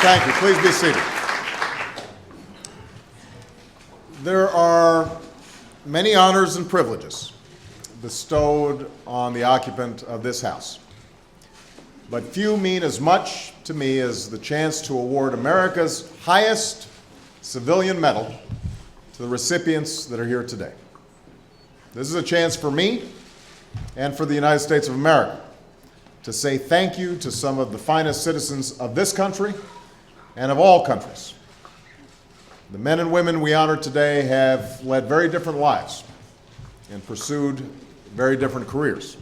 Thank you. Please be seated. There are many honors and privileges bestowed on the occupant of this house, but few mean as much to me as the chance to award America's highest civilian medal to the recipients that are here today. This is a chance for me and for the United States of America to say thank you to some of the finest citizens of this country and of all countries. The men and women we honor today have led very different lives and pursued very different careers.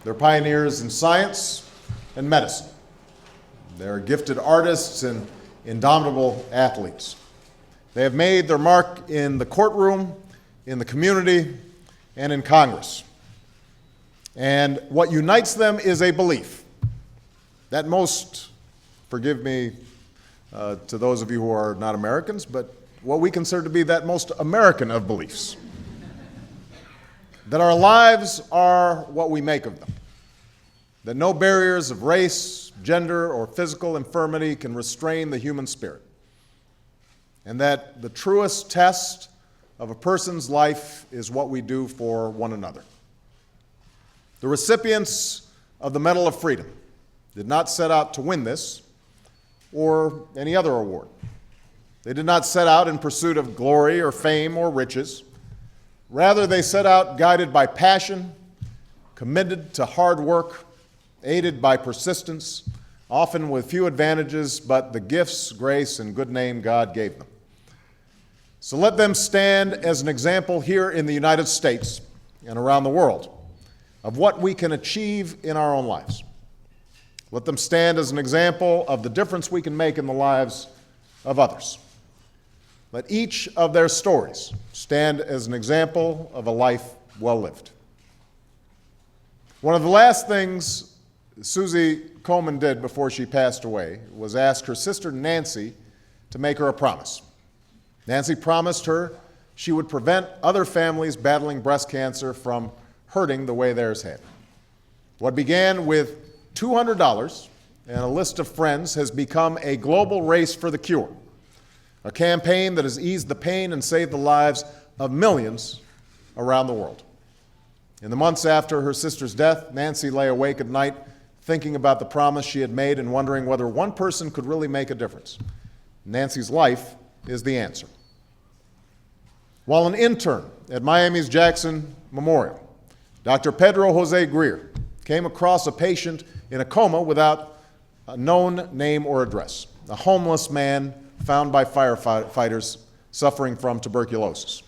They're pioneers in science and medicine. They're gifted artists and indomitable athletes. They have made their mark in the courtroom, in the community, and in Congress. And what unites them is a belief that most, forgive me to those of you who are not Americans, but what we consider to be that most American of beliefs, that our lives are what we make of them, that no barriers of race, gender, or physical infirmity can restrain the human spirit, and that the truest test of a person's life is what we do for one another. The recipients of the Medal of Freedom did not set out to win this or any other award. They did not set out in pursuit of glory or fame or riches. Rather, they set out guided by passion, committed to hard work, aided by persistence, often with few advantages but the gifts, grace, and good name God gave them. So let them stand as an example here in the United States and around the world of what we can achieve in our own lives. Let them stand as an example of the difference we can make in the lives of others. Let each of their stories stand as an example of a life well lived. One of the last things Susie Komen did before she passed away was ask her sister Nancy to make her a promise. Nancy promised her she would prevent other families battling breast cancer from hurting the way theirs had. What began with $200 and a list of friends has become a global race for the cure, a campaign that has eased the pain and saved the lives of millions around the world. In the months after her sister's death, Nancy lay awake at night thinking about the promise she had made and wondering whether one person could really make a difference. Nancy's life is the answer. While an intern at Miami's Jackson Memorial, Dr. Pedro José Greer came across a patient in a coma without a known name or address, a homeless man found by firefighters suffering from tuberculosis.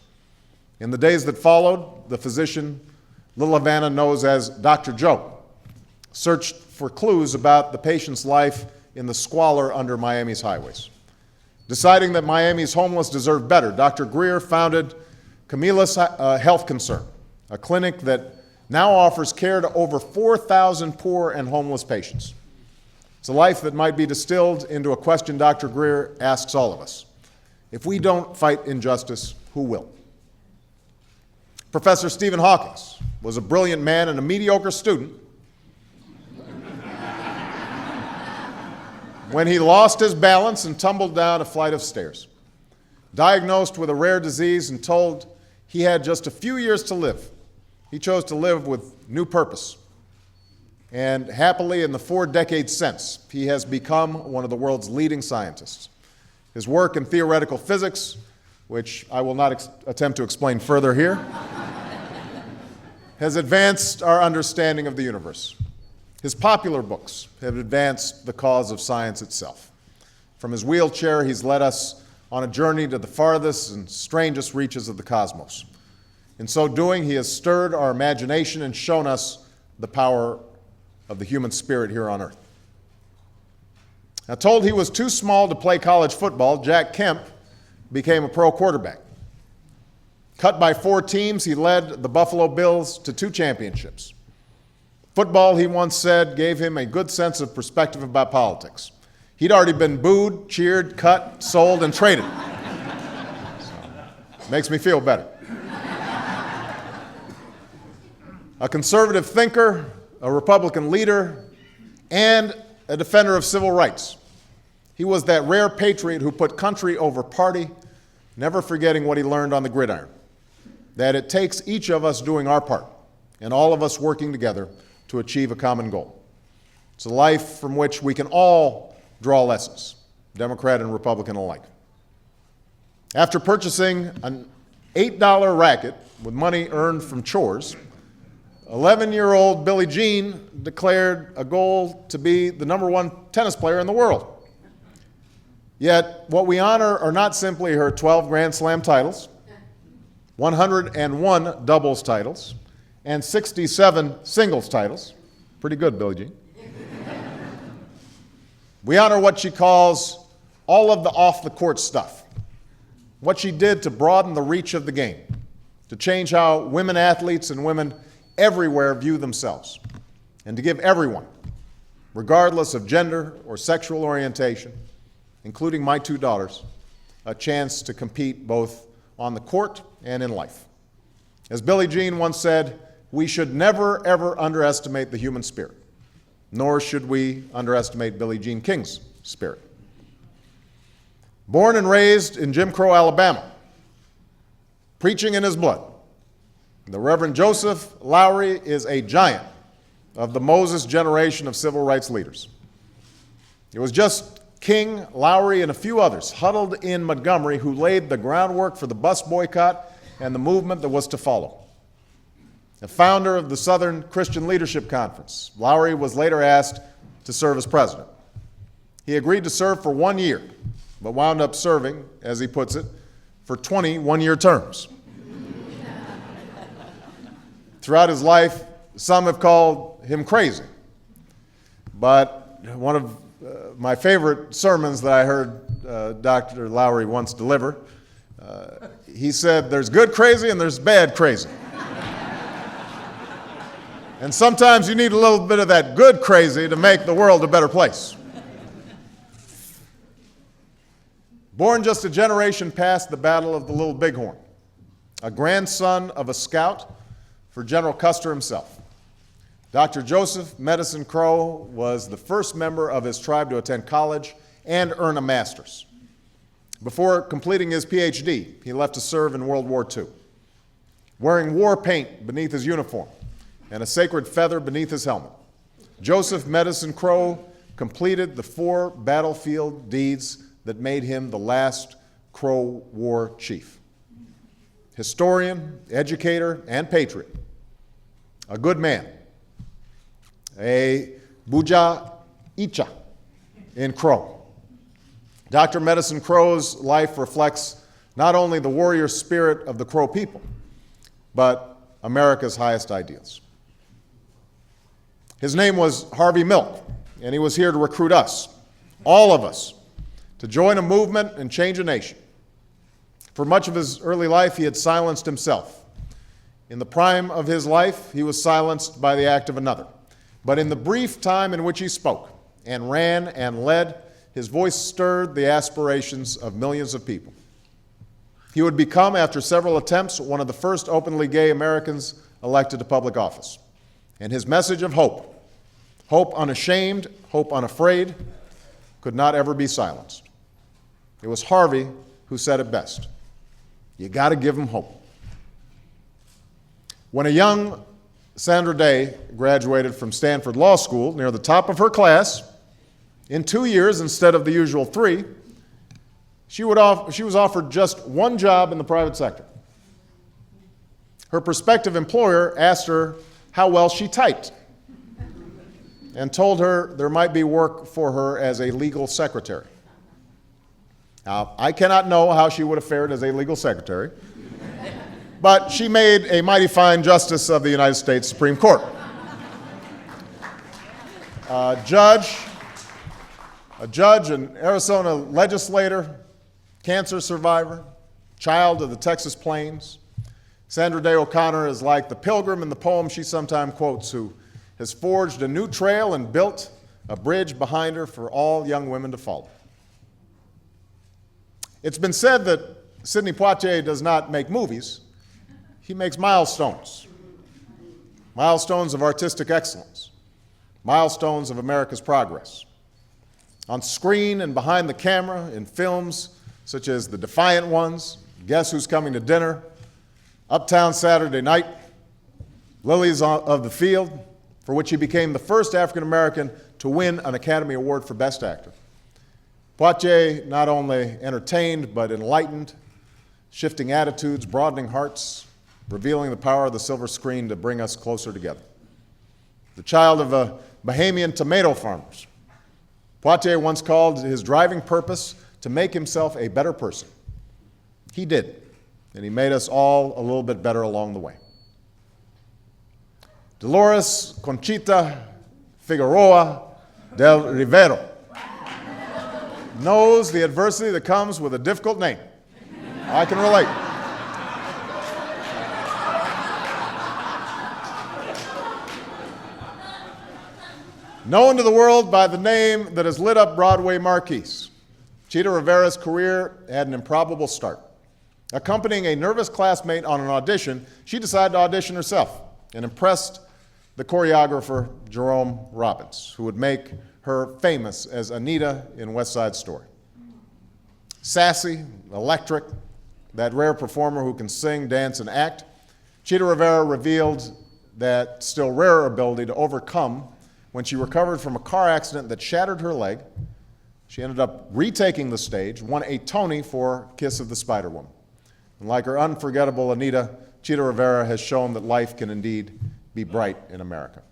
In the days that followed, the physician Little Havana knows as Dr. Joe searched for clues about the patient's life in the squalor under Miami's highways. Deciding that Miami's homeless deserved better, Dr. Greer founded Camila's Health Concern, a clinic that now offers care to over 4,000 poor and homeless patients. It's a life that might be distilled into a question Dr. Greer asks all of us. If we don't fight injustice, who will? Professor Stephen Hawking was a brilliant man and a mediocre student when he lost his balance and tumbled down a flight of stairs. Diagnosed with a rare disease and told he had just a few years to live, he chose to live with new purpose. And happily, in the 4 decades since, he has become one of the world's leading scientists. His work in theoretical physics, which I will not attempt to explain further here, has advanced our understanding of the universe. His popular books have advanced the cause of science itself. From his wheelchair, he's led us on a journey to the farthest and strangest reaches of the cosmos. In so doing, he has stirred our imagination and shown us the power of the human spirit here on earth. Now, told he was too small to play college football, Jack Kemp became a pro quarterback. Cut by 4 teams, he led the Buffalo Bills to 2 championships. Football, he once said, gave him a good sense of perspective about politics. He'd already been booed, cheered, cut, sold, and traded. So, makes me feel better. A conservative thinker, a Republican leader, and a defender of civil rights. He was that rare patriot who put country over party, never forgetting what he learned on the gridiron, that it takes each of us doing our part and all of us working together to achieve a common goal. It's a life from which we can all draw lessons, Democrat and Republican alike. After purchasing an $8 racket with money earned from chores, 11-year-old Billie Jean declared a goal to be the #1 tennis player in the world. Yet, what we honor are not simply her 12 Grand Slam titles, 101 doubles titles, and 67 singles titles. Pretty good, Billie Jean. We honor what she calls all of the off-the-court stuff, what she did to broaden the reach of the game, to change how women athletes and women everywhere view themselves, and to give everyone, regardless of gender or sexual orientation, including my 2 daughters, a chance to compete both on the court and in life. As Billie Jean once said, we should never, ever underestimate the human spirit, nor should we underestimate Billie Jean King's spirit. Born and raised in Jim Crow, Alabama, preaching in his blood, the Reverend Joseph Lowery is a giant of the Moses generation of civil rights leaders. It was just King, Lowery, and a few others huddled in Montgomery who laid the groundwork for the bus boycott and the movement that was to follow. The founder of the Southern Christian Leadership Conference, Lowery was later asked to serve as president. He agreed to serve for 1 year, but wound up serving, as he puts it, for 20 one-year terms. Throughout his life, some have called him crazy, but one of my favorite sermons that I heard Dr. Lowery once deliver, he said, there's good crazy and there's bad crazy. And sometimes you need a little bit of that good crazy to make the world a better place. Born just a generation past the Battle of the Little Bighorn, a grandson of a scout for General Custer himself, Dr. Joseph Medicine Crow was the first member of his tribe to attend college and earn a master's. Before completing his PhD, he left to serve in World War II, wearing war paint beneath his uniform and a sacred feather beneath his helmet. Joseph Medicine Crow completed the 4 battlefield deeds that made him the last Crow War chief. Historian, educator, and patriot. A good man. A Buja Icha in Crow. Dr. Medicine Crow's life reflects not only the warrior spirit of the Crow people, but America's highest ideals. His name was Harvey Milk, and he was here to recruit us, all of us, to join a movement and change a nation. For much of his early life, he had silenced himself. In the prime of his life, he was silenced by the act of another. But in the brief time in which he spoke and ran and led, his voice stirred the aspirations of millions of people. He would become, after several attempts, one of the first openly gay Americans elected to public office. And his message of hope, hope unashamed, hope unafraid, could not ever be silenced. It was Harvey who said it best. You got to give them hope. When a young Sandra Day graduated from Stanford Law School near the top of her class in 2 years instead of the usual 3, she was offered just one job in the private sector. Her prospective employer asked her how well she typed and told her there might be work for her as a legal secretary. Now, I cannot know how she would have fared as a legal secretary, but she made a mighty fine justice of the United States Supreme Court. A judge, an Arizona legislator, cancer survivor, child of the Texas Plains. Sandra Day O'Connor is like the pilgrim in the poem she sometimes quotes, who has forged a new trail and built a bridge behind her for all young women to follow. It's been said that Sidney Poitier does not make movies, he makes milestones. Milestones of artistic excellence, milestones of America's progress. On screen and behind the camera in films such as The Defiant Ones, Guess Who's Coming to Dinner, Uptown Saturday Night, Lilies of the Field, for which he became the first African American to win an Academy Award for Best Actor. Poitier not only entertained but enlightened, shifting attitudes, broadening hearts, revealing the power of the silver screen to bring us closer together. The child of a Bahamian tomato farmers, Poitier once called his driving purpose to make himself a better person. He did, and he made us all a little bit better along the way. Dolores Conchita Figueroa del Rivera knows the adversity that comes with a difficult name. I can relate. Known to the world by the name that has lit up Broadway marquees, Chita Rivera's career had an improbable start. Accompanying a nervous classmate on an audition, she decided to audition herself and impressed the choreographer, Jerome Robbins, who would make her famous as Anita in West Side Story. Sassy, electric, that rare performer who can sing, dance, and act, Chita Rivera revealed that still rarer ability to overcome when she recovered from a car accident that shattered her leg. She ended up retaking the stage, won a Tony for Kiss of the Spider Woman. And like her unforgettable Anita, Chita Rivera has shown that life can indeed be bright in America.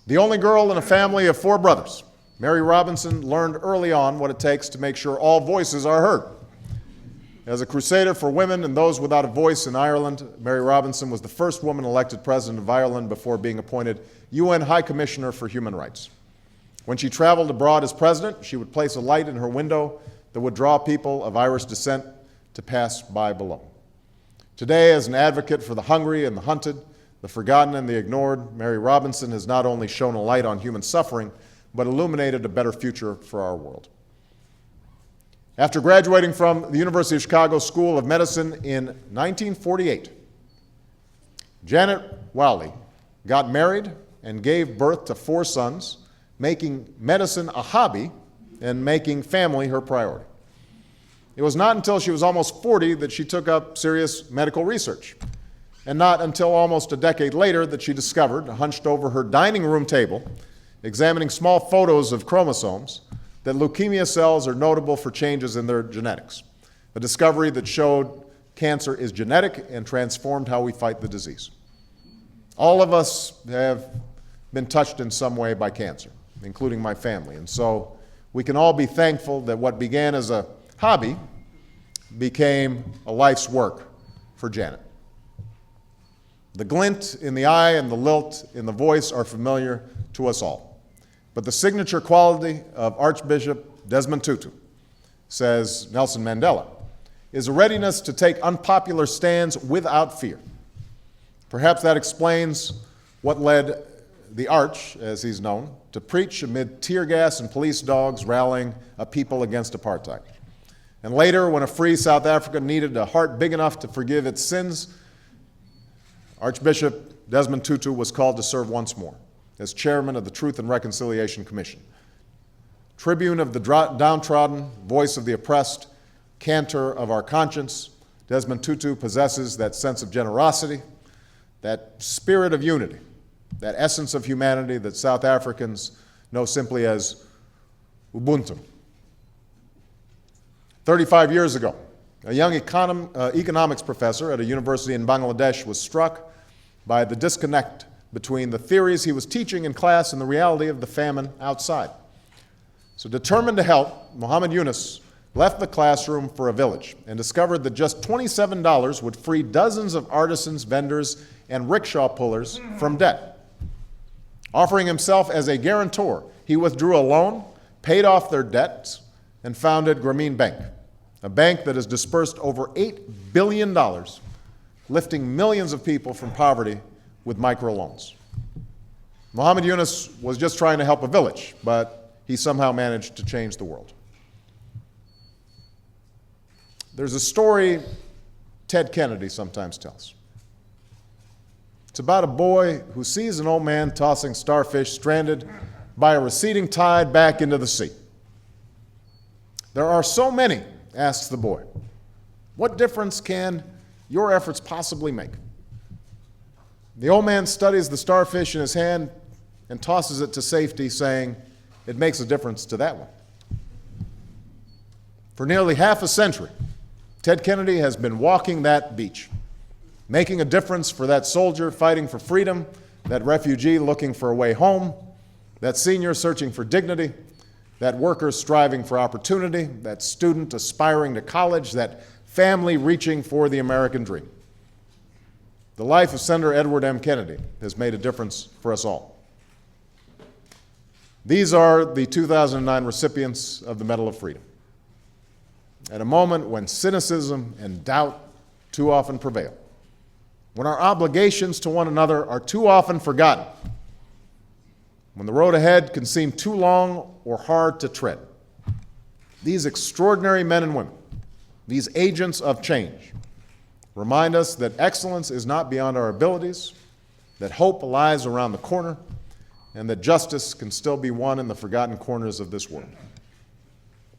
The only girl in a family of 4 brothers, Mary Robinson learned early on what it takes to make sure all voices are heard. As a crusader for women and those without a voice in Ireland, Mary Robinson was the first woman elected president of Ireland before being appointed UN High Commissioner for Human Rights. When she traveled abroad as president, she would place a light in her window that would draw people of Irish descent to pass by below. Today, as an advocate for the hungry and the hunted, the forgotten and the ignored, Mary Robinson has not only shone a light on human suffering, but illuminated a better future for our world. After graduating from the University of Chicago School of Medicine in 1948, Janet Rowley got married and gave birth to 4 sons, making medicine a hobby and making family her priority. It was not until she was almost 40 that she took up serious medical research, and not until almost a decade later that she discovered, hunched over her dining room table, examining small photos of chromosomes, that leukemia cells are notable for changes in their genetics, a discovery that showed cancer is genetic and transformed how we fight the disease. All of us have been touched in some way by cancer, including my family, and so we can all be thankful that what began as a hobby became a life's work for Janet. The glint in the eye and the lilt in the voice are familiar to us all. But the signature quality of Archbishop Desmond Tutu, says Nelson Mandela, is a readiness to take unpopular stands without fear. Perhaps that explains what led the Arch, as he's known, to preach amid tear gas and police dogs rallying a people against apartheid. And later, when a free South Africa needed a heart big enough to forgive its sins, Archbishop Desmond Tutu was called to serve once more as chairman of the Truth and Reconciliation Commission. Tribune of the downtrodden, voice of the oppressed, cantor of our conscience, Desmond Tutu possesses that sense of generosity, that spirit of unity, that essence of humanity that South Africans know simply as Ubuntu. 35 years ago, a young economics professor at a university in Bangladesh was struck by the disconnect between the theories he was teaching in class and the reality of the famine outside. So determined to help, Muhammad Yunus left the classroom for a village and discovered that just $27 would free dozens of artisans, vendors, and rickshaw pullers from debt. Offering himself as a guarantor, he withdrew a loan, paid off their debts, and founded Grameen Bank, a bank that has dispersed over $8 billion, lifting millions of people from poverty with microloans. Muhammad Yunus was just trying to help a village, but he somehow managed to change the world. There's a story Ted Kennedy sometimes tells. It's about a boy who sees an old man tossing starfish stranded by a receding tide back into the sea. There are so many, asks the boy. What difference can your efforts possibly make? The old man studies the starfish in his hand and tosses it to safety, saying, it makes a difference to that one. For nearly half a century, Ted Kennedy has been walking that beach, making a difference for that soldier fighting for freedom, that refugee looking for a way home, that senior searching for dignity, that worker striving for opportunity, that student aspiring to college, that family reaching for the American dream. The life of Senator Edward M. Kennedy has made a difference for us all. These are the 2009 recipients of the Medal of Freedom. At a moment when cynicism and doubt too often prevail, when our obligations to one another are too often forgotten, when the road ahead can seem too long or hard to tread, these extraordinary men and women, these agents of change, remind us that excellence is not beyond our abilities, that hope lies around the corner, and that justice can still be won in the forgotten corners of this world.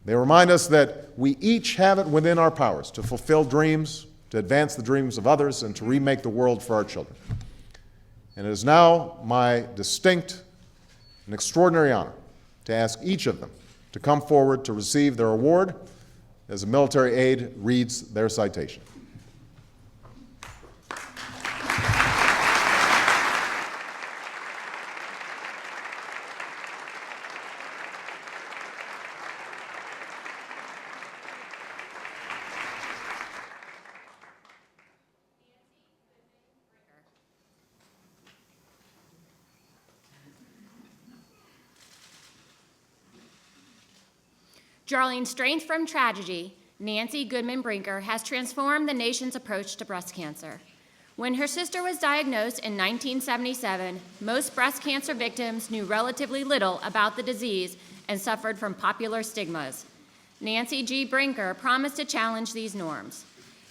They remind us that we each have it within our powers to fulfill dreams, to advance the dreams of others, and to remake the world for our children. And it is now my distinct and extraordinary honor to ask each of them to come forward to receive their award as a military aide reads their citation. Drawing strength from tragedy, Nancy Goodman Brinker has transformed the nation's approach to breast cancer. When her sister was diagnosed in 1977, most breast cancer victims knew relatively little about the disease and suffered from popular stigmas. Nancy G. Brinker promised to challenge these norms.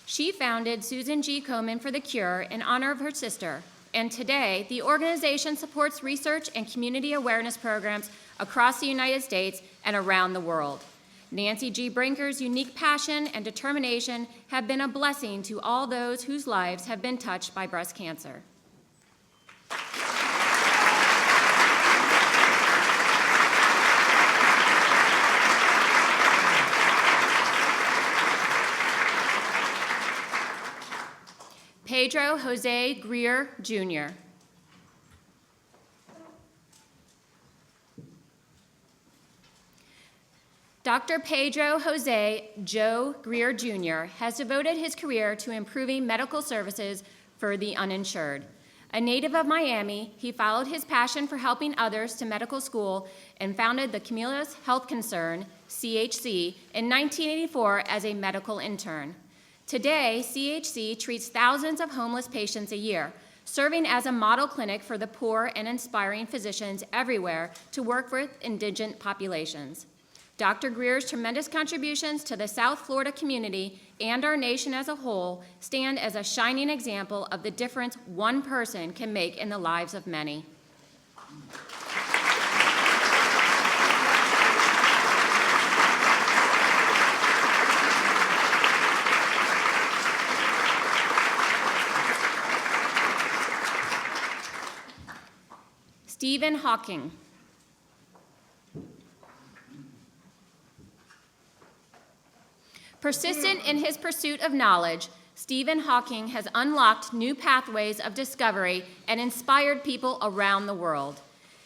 She founded Susan G. Komen for the Cure in honor of her sister, and today the organization supports research and community awareness programs across the United States and around the world. Nancy G. Brinker's unique passion and determination have been a blessing to all those whose lives have been touched by breast cancer. Pedro José Greer, Jr. Dr. Pedro José Joe Greer, Jr. has devoted his career to improving medical services for the uninsured. A native of Miami, he followed his passion for helping others to medical school and founded the Cumulus Health Concern, CHC, in 1984 as a medical intern. Today, CHC treats thousands of homeless patients a year, serving as a model clinic for the poor and inspiring physicians everywhere to work with indigent populations. Dr. Greer's tremendous contributions to the South Florida community and our nation as a whole stand as a shining example of the difference one person can make in the lives of many. Stephen Hawking. Persistent in his pursuit of knowledge, Stephen Hawking has unlocked new pathways of discovery and inspired people around the world.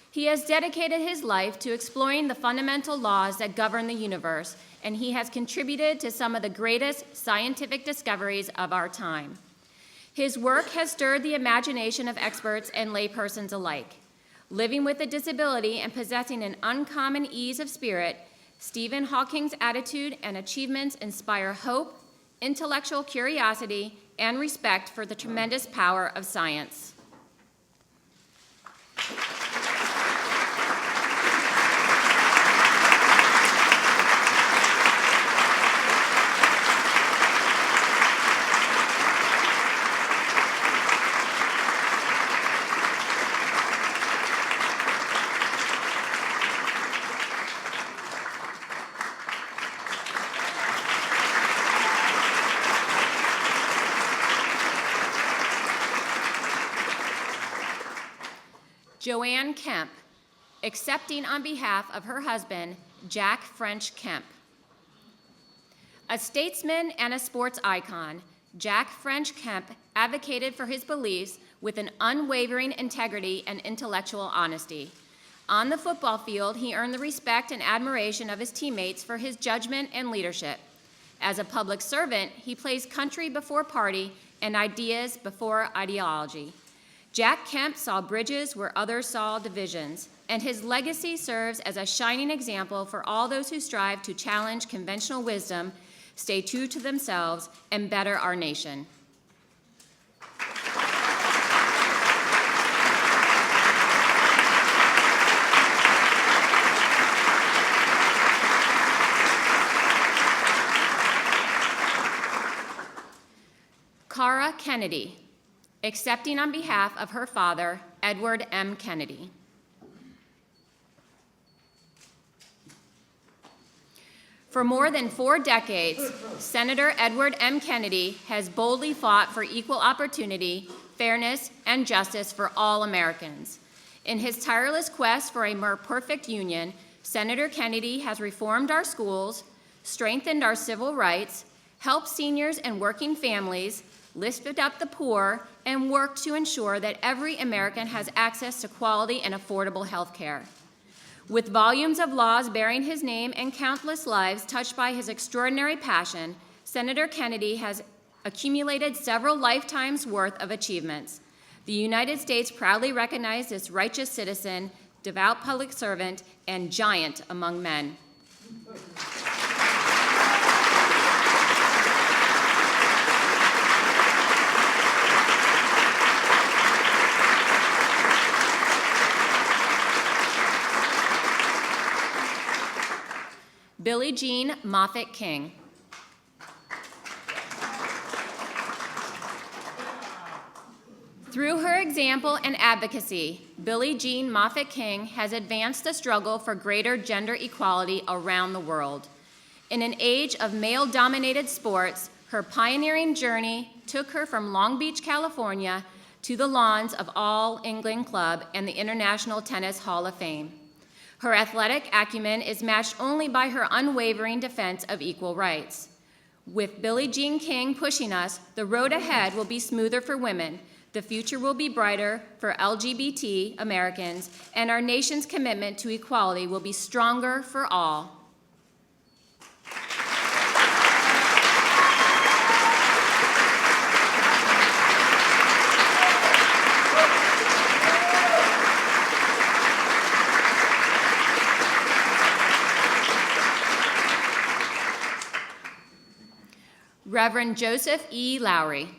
He has dedicated his life to exploring the fundamental laws that govern the universe, and he has contributed to some of the greatest scientific discoveries of our time. His work has stirred the imagination of experts and laypersons alike. Living with a disability and possessing an uncommon ease of spirit, Stephen Hawking's attitude and achievements inspire hope, intellectual curiosity, and respect for the tremendous power of science. Joanne Kemp, accepting on behalf of her husband, Jack French Kemp. A statesman and a sports icon, Jack French Kemp advocated for his beliefs with an unwavering integrity and intellectual honesty. On the football field, he earned the respect and admiration of his teammates for his judgment and leadership. As a public servant, he placed country before party and ideas before ideology. Jack Kemp saw bridges where others saw divisions, and his legacy serves as a shining example for all those who strive to challenge conventional wisdom, stay true to themselves, and better our nation. Cara Kennedy, accepting on behalf of her father, Edward M. Kennedy. For more than 4 decades, Senator Edward M. Kennedy has boldly fought for equal opportunity, fairness, and justice for all Americans. In his tireless quest for a more perfect union, Senator Kennedy has reformed our schools, strengthened our civil rights, helped seniors and working families, lifted up the poor, and worked to ensure that every American has access to quality and affordable health care. With volumes of laws bearing his name and countless lives touched by his extraordinary passion, Senator Kennedy has accumulated several lifetimes' worth of achievements. The United States proudly recognizes this righteous citizen, devout public servant, and giant among men. Billie Jean Moffitt King. Through her example and advocacy, Billie Jean Moffitt King has advanced the struggle for greater gender equality around the world. In an age of male-dominated sports, her pioneering journey took her from Long Beach, California, to the lawns of All England Club and the International Tennis Hall of Fame. Her athletic acumen is matched only by her unwavering defense of equal rights. With Billie Jean King pushing us, the road ahead will be smoother for women, the future will be brighter for LGBT Americans, and our nation's commitment to equality will be stronger for all. Reverend Joseph E. Lowery.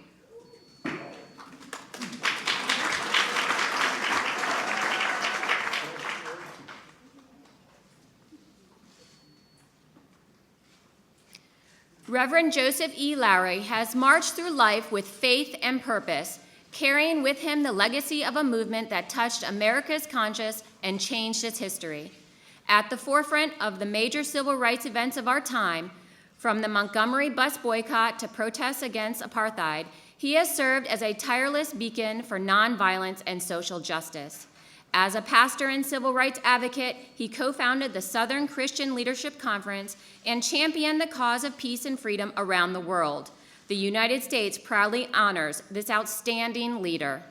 Reverend Joseph E. Lowery has marched through life with faith and purpose, carrying with him the legacy of a movement that touched America's conscience and changed its history. At the forefront of the major civil rights events of our time, from the Montgomery bus boycott to protests against apartheid, he has served as a tireless beacon for nonviolence and social justice. As a pastor and civil rights advocate, he co-founded the Southern Christian Leadership Conference and championed the cause of peace and freedom around the world. The United States proudly honors this outstanding leader.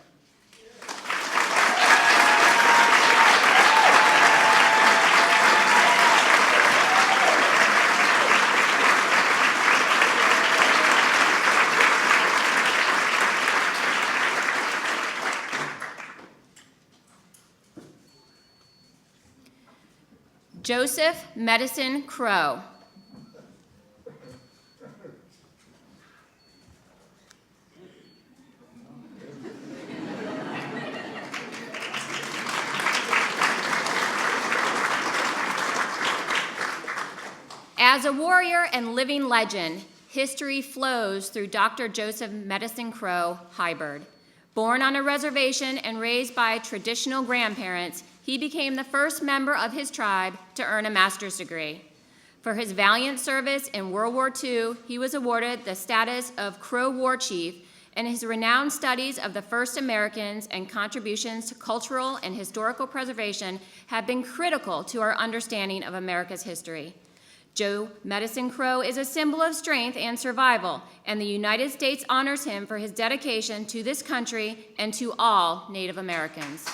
Joseph Medicine Crow. As a warrior and living legend, history flows through Dr. Joseph Medicine Crow Hyberd. Born on a reservation and raised by traditional grandparents, he became the first member of his tribe to earn a master's degree. For his valiant service in World War II, he was awarded the status of Crow War Chief and his renowned studies of the first Americans and contributions to cultural and historical preservation have been critical to our understanding of America's history. Joe Medicine Crow is a symbol of strength and survival, and the United States honors him for his dedication to this country and to all Native Americans.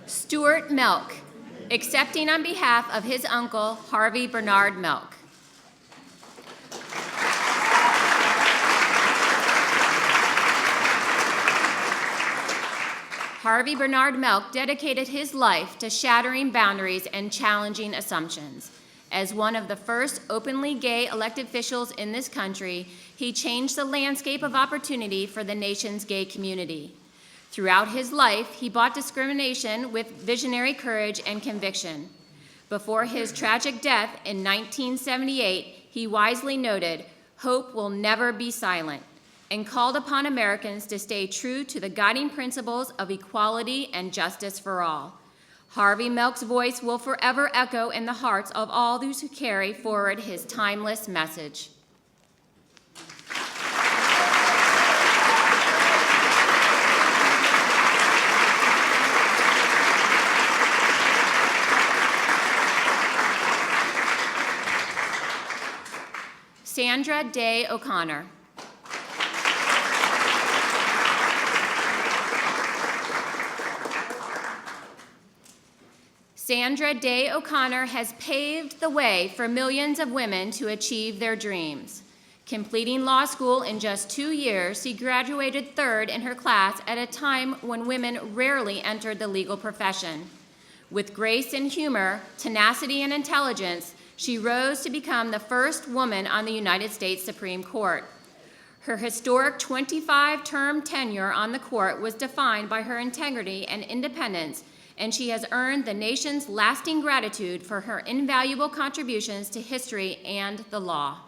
Stuart Melk, accepting on behalf of his uncle, Harvey Bernard Melk. Harvey Bernard Melk dedicated his life to shattering boundaries and challenging assumptions. As one of the first openly gay elected officials in this country, he changed the landscape of opportunity for the nation's gay community. Throughout his life, he fought discrimination with visionary courage and conviction. Before his tragic death in 1978, he wisely noted, "Hope will never be silent," and called upon Americans to stay true to the guiding principles of equality and justice for all. Harvey Melk's voice will forever echo in the hearts of all those who carry forward his timeless message. Sandra Day O'Connor. Sandra Day O'Connor has paved the way for millions of women to achieve their dreams. Completing law school in just 2 years, she graduated third in her class at a time when women rarely entered the legal profession. With grace and humor, tenacity and intelligence, she rose to become the first woman on the United States Supreme Court. Her historic 25-term tenure on the court was defined by her integrity and independence, and she has earned the nation's lasting gratitude for her invaluable contributions to history and the law.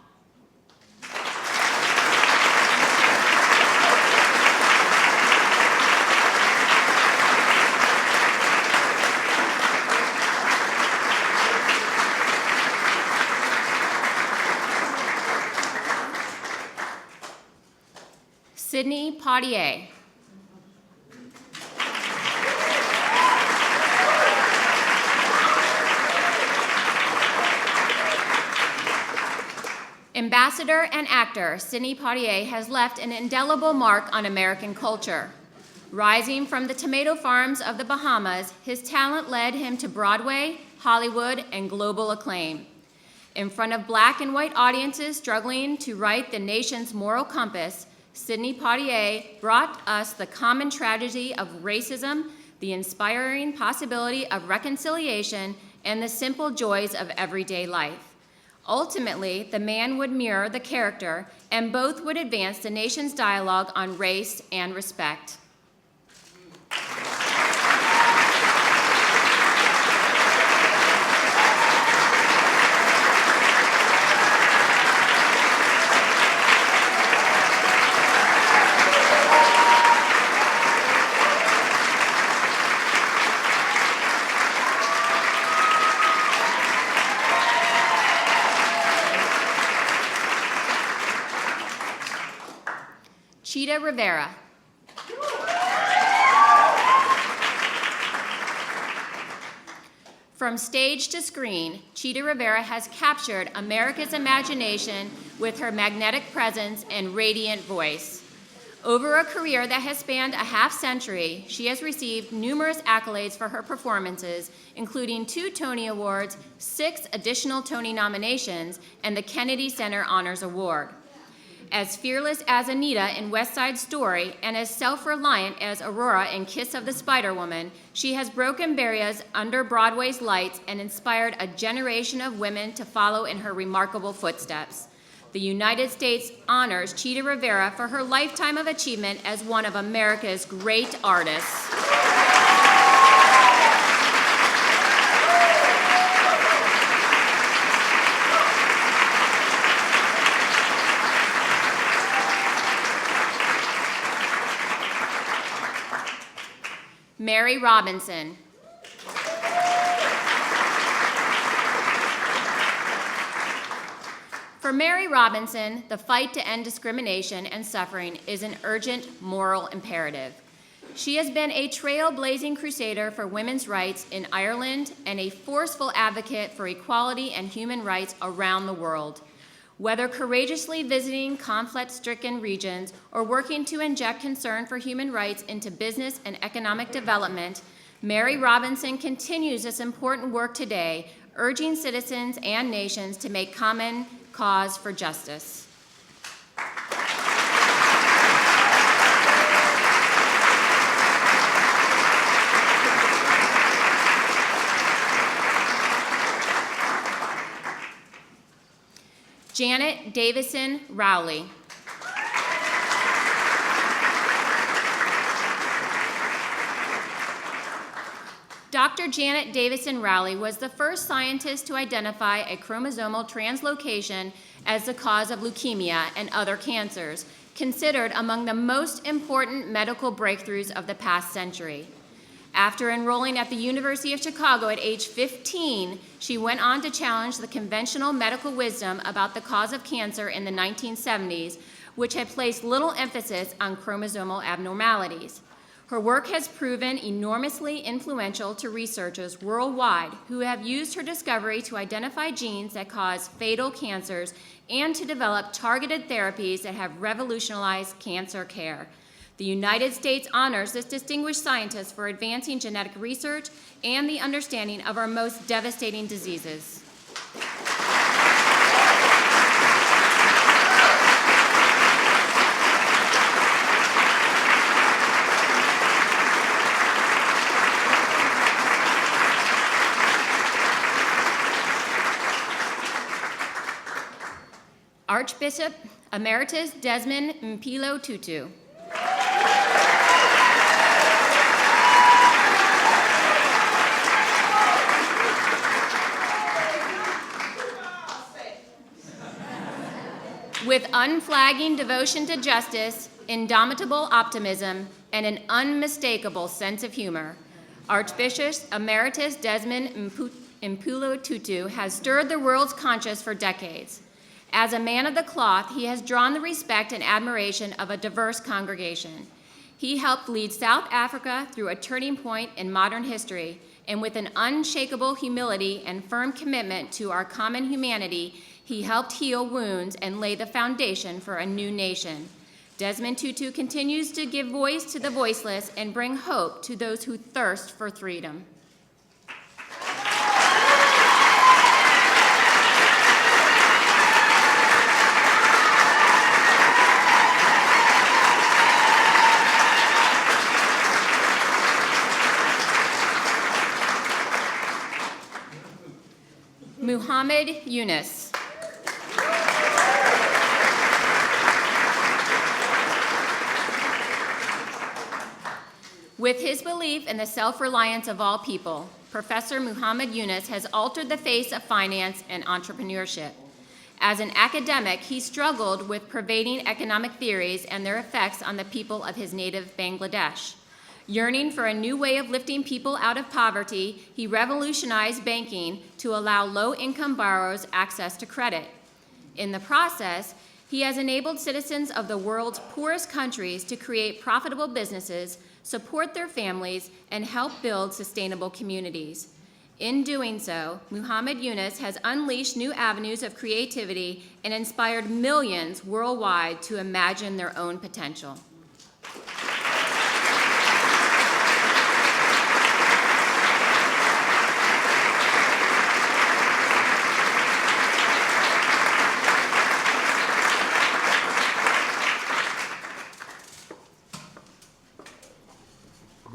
Sidney Poitier. Ambassador and actor Sidney Poitier has left an indelible mark on American culture. Rising from the tomato farms of the Bahamas, his talent led him to Broadway, Hollywood, and global acclaim. In front of black and white audiences struggling to write the nation's moral compass, Sidney Poitier brought us the common tragedy of racism, the inspiring possibility of reconciliation, and the simple joys of everyday life. Ultimately, the man would mirror the character, and both would advance the nation's dialogue on race and respect. Chita Rivera. From stage to screen, Chita Rivera has captured America's imagination with her magnetic presence and radiant voice. Over a career that has spanned a half-century, she has received numerous accolades for her performances, including 2 Tony Awards, 6 additional Tony nominations, and the Kennedy Center Honors Award. As fearless as Anita in West Side Story and as self-reliant as Aurora in Kiss of the Spider-Woman, she has broken barriers under Broadway's lights and inspired a generation of women to follow in her remarkable footsteps. The United States honors Chita Rivera for her lifetime of achievement as one of America's great artists. Mary Robinson. For Mary Robinson, the fight to end discrimination and suffering is an urgent moral imperative. She has been a trailblazing crusader for women's rights in Ireland and a forceful advocate for equality and human rights around the world. Whether courageously visiting conflict-stricken regions or working to inject concern for human rights into business and economic development, Mary Robinson continues this important work today, urging citizens and nations to make common cause for justice. Janet Davison Rowley. Dr. Janet Davison Rowley was the first scientist to identify a chromosomal translocation as the cause of leukemia and other cancers, considered among the most important medical breakthroughs of the past century. After enrolling at the University of Chicago at age 15, she went on to challenge the conventional medical wisdom about the cause of cancer in the 1970s, which had placed little emphasis on chromosomal abnormalities. Her work has proven enormously influential to researchers worldwide who have used her discovery to identify genes that cause fatal cancers and to develop targeted therapies that have revolutionized cancer care. The United States honors this distinguished scientist for advancing genetic research and the understanding of our most devastating diseases. Archbishop Emeritus Desmond Mpilo Tutu. With unflagging devotion to justice, indomitable optimism, and an unmistakable sense of humor, Archbishop Emeritus Desmond Mpilo Tutu has stirred the world's conscience for decades. As a man of the cloth, he has drawn the respect and admiration of a diverse congregation. He helped lead South Africa through a turning point in modern history, and with an unshakable humility and firm commitment to our common humanity, he helped heal wounds and lay the foundation for a new nation. Desmond Tutu continues to give voice to the voiceless and bring hope to those who thirst for freedom. Muhammad Yunus. With his belief in the self-reliance of all people, Professor Muhammad Yunus has altered the face of finance and entrepreneurship. As an academic, he struggled with pervading economic theories and their effects on the people of his native Bangladesh. Yearning for a new way of lifting people out of poverty, he revolutionized banking to allow low-income borrowers access to credit. In the process, he has enabled citizens of the world's poorest countries to create profitable businesses, support their families, and help build sustainable communities. In doing so, Muhammad Yunus has unleashed new avenues of creativity and inspired millions worldwide to imagine their own potential.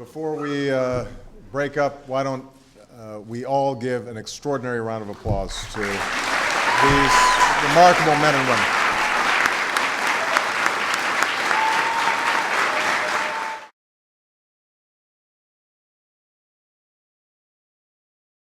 Before we break up, why don't we all give an extraordinary round of applause to these remarkable men and women.